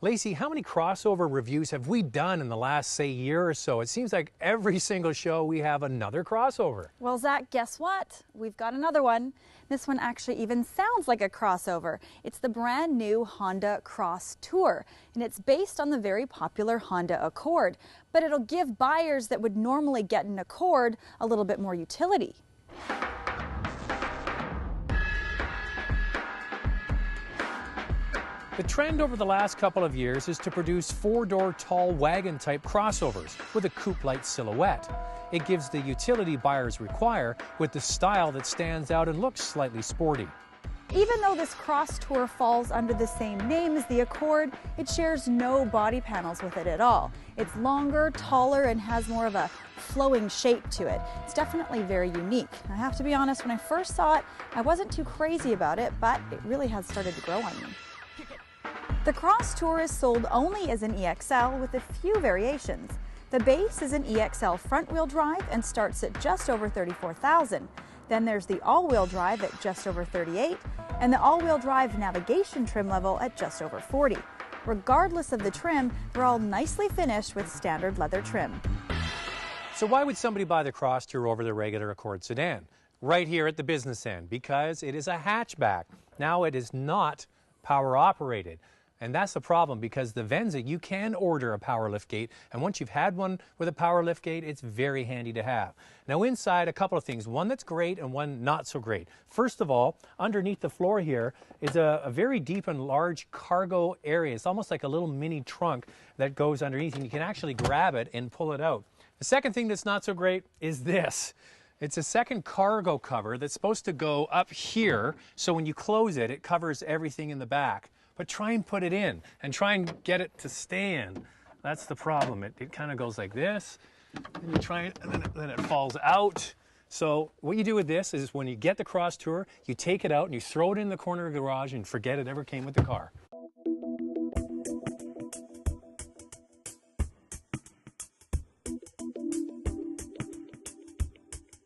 Lacey, how many crossover reviews have we done in the last, say, year or so? It seems like every single show we have another crossover. Well, Zach, guess what? We've got another one. This one actually even sounds like a crossover. It's the brand new Honda Crosstour, and it's based on the very popular Honda Accord, but it'll give buyers that would normally get an Accord a little bit more utility. The trend over the last couple of years is to produce four-door tall wagon-type crossovers with a coupe-like silhouette. It gives the utility buyers require with the style that stands out and looks slightly sporty. Even though this Crosstour falls under the same name as the Accord, it shares no body panels with it at all. It's longer, taller, and has more of a flowing shape to it. It's definitely very unique. I have to be honest, when I first saw it, I wasn't too crazy about it, but it really has started to grow on me. The Crosstour is sold only as an EXL with a few variations. The base is an EXL front-wheel drive and starts at just over $34,000. Then there's the all-wheel drive at just over $38,000 and the all-wheel drive navigation trim level at just over $40,000. Regardless of the trim, they're all nicely finished with standard leather trim. So why would somebody buy the Crosstour over the regular Accord sedan? Right here at the business end, because it is a hatchback. Now it is not power operated. And that's the problem, because the Venza, you can order a power liftgate, and once you've had one with a power liftgate, it's very handy to have. Now inside, a couple of things, one that's great and one not so great. First of all, underneath the floor here is a very deep and large cargo area. It's almost like a little mini trunk that goes underneath, and you can actually grab it and pull it out. The second thing that's not so great is this. It's a second cargo cover that's supposed to go up here, so when you close it, it covers everything in the back. But try and put it in and try and get it to stand. That's the problem. It kind of goes like this, and you try it, and then it falls out. So what you do with this is when you get the Crosstour, you take it out and you throw it in the corner of the garage and forget it ever came with the car.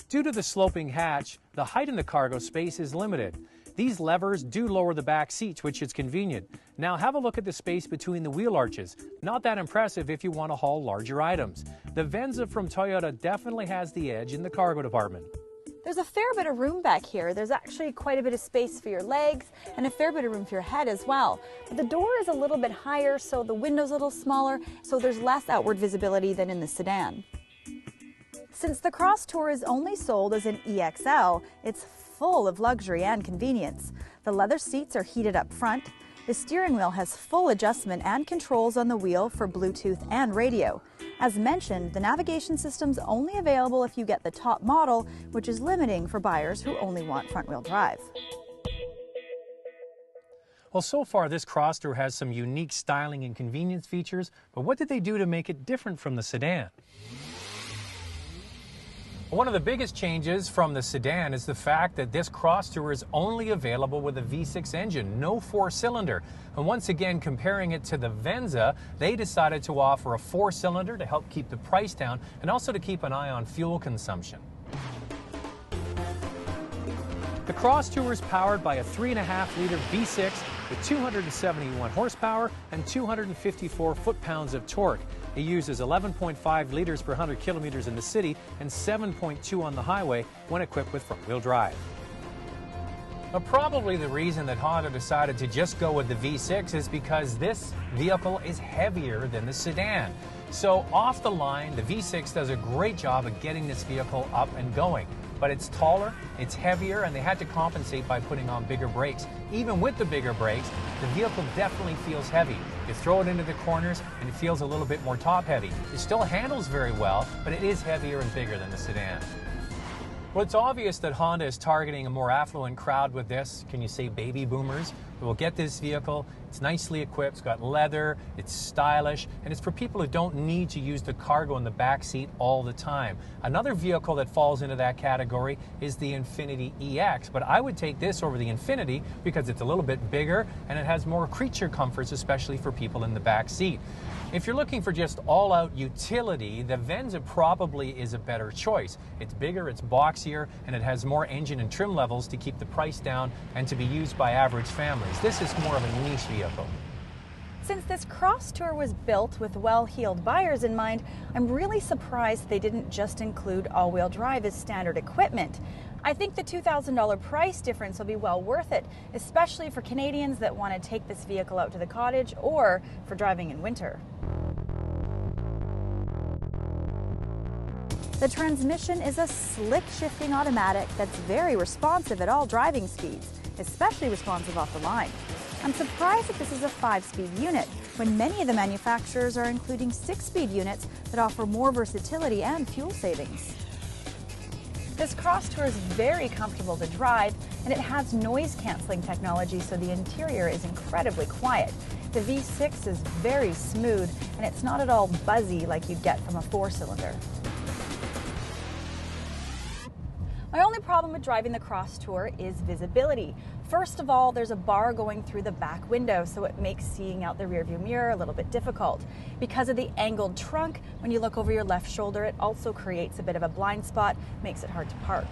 Due to the sloping hatch, the height in the cargo space is limited. These levers do lower the back seats, which is convenient. Now have a look at the space between the wheel arches. Not that impressive if you want to haul larger items. The Venza from Toyota definitely has the edge in the cargo department. There's a fair bit of room back here. There's actually quite a bit of space for your legs and a fair bit of room for your head as well. But the door is a little bit higher, so the window's a little smaller, so there's less outward visibility than in the sedan. Since the Crosstour is only sold as an EXL, it's full of luxury and convenience. The leather seats are heated up front. The steering wheel has full adjustment and controls on the wheel for Bluetooth and radio. As mentioned, the navigation system's only available if you get the top model, which is limiting for buyers who only want front-wheel drive. Well, so far this Crosstour has some unique styling and convenience features, but what did they do to make it different from the sedan? One of the biggest changes from the sedan is the fact that this Crosstour is only available with a V6 engine, no four-cylinder. And once again, comparing it to the Venza, they decided to offer a four-cylinder to help keep the price down and also to keep an eye on fuel consumption. The Crosstour is powered by a 3.5-liter V6 with 271 horsepower and 254 foot-pounds of torque. It uses 11.5 liters per 100 kilometers in the city and 7.2 on the highway when equipped with front-wheel drive. Now, probably the reason that Honda decided to just go with the V6 is because this vehicle is heavier than the sedan. So off the line, the V6 does a great job of getting this vehicle up and going. But it's taller, it's heavier, and they had to compensate by putting on bigger brakes. Even with the bigger brakes, the vehicle definitely feels heavy. You throw it into the corners and it feels a little bit more top-heavy. It still handles very well, but it is heavier and bigger than the sedan. Well, it's obvious that Honda is targeting a more affluent crowd with this. Can you say baby boomers? Who will get this vehicle. It's nicely equipped, it's got leather, it's stylish, and it's for people who don't need to use the cargo in the back seat all the time. Another vehicle that falls into that category is the Infiniti EX, but I would take this over the Infiniti because it's a little bit bigger and it has more creature comforts, especially for people in the back seat. If you're looking for just all-out utility, the Venza probably is a better choice. It's bigger, it's boxier, and it has more engine and trim levels to keep the price down and to be used by average families. This is more of a niche vehicle. Since this Crosstour was built with well-heeled buyers in mind, I'm really surprised they didn't just include all-wheel drive as standard equipment. I think the $2,000 price difference will be well worth it, especially for Canadians that want to take this vehicle out to the cottage or for driving in winter. The transmission is a slick shifting automatic that's very responsive at all driving speeds, especially responsive off the line. I'm surprised that this is a 5-speed unit, when many of the manufacturers are including 6-speed units that offer more versatility and fuel savings. This Crosstour is very comfortable to drive, and it has noise-canceling technology, so the interior is incredibly quiet. The V6 is very smooth, and it's not at all buzzy like you'd get from a 4-cylinder. My only problem with driving the Crosstour is visibility. First of all, there's a bar going through the back window, so it makes seeing out the rearview mirror a little bit difficult. Because of the angled trunk, when you look over your left shoulder, it also creates a bit of a blind spot, makes it hard to park.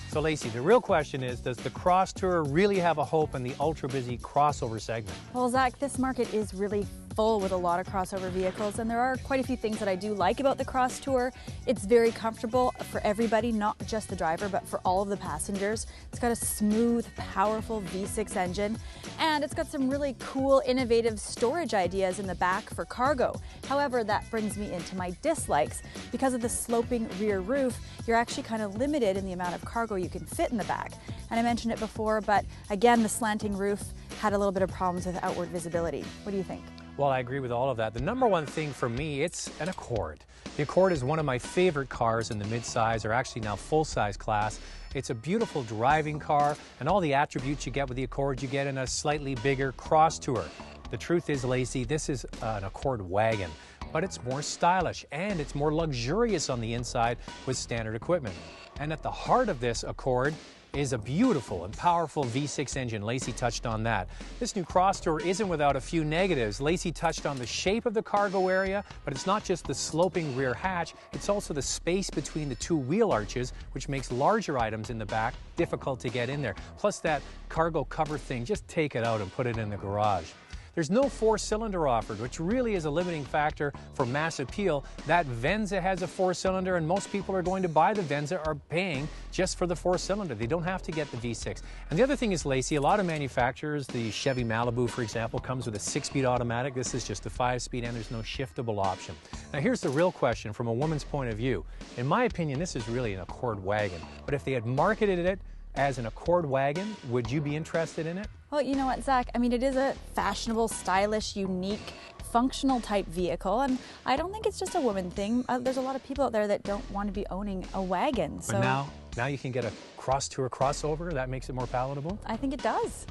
So Lacey, the real question is, does the Crosstour really have a hope in the ultra-busy crossover segment? Well, Zach, this market is really full with a lot of crossover vehicles, and there are quite a few things that I do like about the Crosstour. It's very comfortable for everybody, not just the driver, but for all of the passengers. It's got a smooth, powerful V6 engine, and it's got some really cool, innovative storage ideas in the back for cargo. However, that brings me into my dislikes. Because of the sloping rear roof, you're actually kind of limited in the amount of cargo you can fit in the back. And I mentioned it before, but again, the slanting roof had a little bit of problems with outward visibility. What do you think? Well, I agree with all of that. The number one thing for me, it's an Accord. The Accord is one of my favorite cars in the mid-size, or actually now full-size class. It's a beautiful driving car, and all the attributes you get with the Accord, you get in a slightly bigger Crosstour. The truth is, Lacey, this is an Accord wagon, but it's more stylish and it's more luxurious on the inside with standard equipment. And at the heart of this Accord is a beautiful and powerful V6 engine. Lacey touched on that. This new Crosstour isn't without a few negatives. Lacey touched on the shape of the cargo area, but it's not just the sloping rear hatch, it's also the space between the two wheel arches, which makes larger items in the back difficult to get in there. Plus that cargo cover thing, just take it out and put it in the garage. There's no 4-cylinder offered, which really is a limiting factor for mass appeal. That Venza has a 4-cylinder, and most people are going to buy the Venza are paying just for the 4-cylinder. They don't have to get the V6. And the other thing is, Lacey, a lot of manufacturers, the Chevy Malibu, for example, comes with a 6-speed automatic. This is just a 5-speed, and there's no shiftable option. Now, here's the real question from a woman's point of view. In my opinion, this is really an Accord wagon. But if they had marketed it as an Accord wagon, would you be interested in it? Well, you know what, Zach? I mean, it is a fashionable, stylish, unique, functional type vehicle, and I don't think it's just a woman thing. There's a lot of people out there that don't want to be owning a wagon. So but now you can get a Crosstour crossover. That makes it more palatable. I think it does.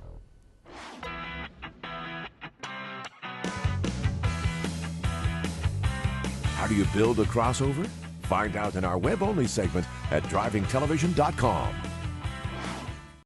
How do you build a crossover? Find out in our web-only segment at drivingtelevision.com.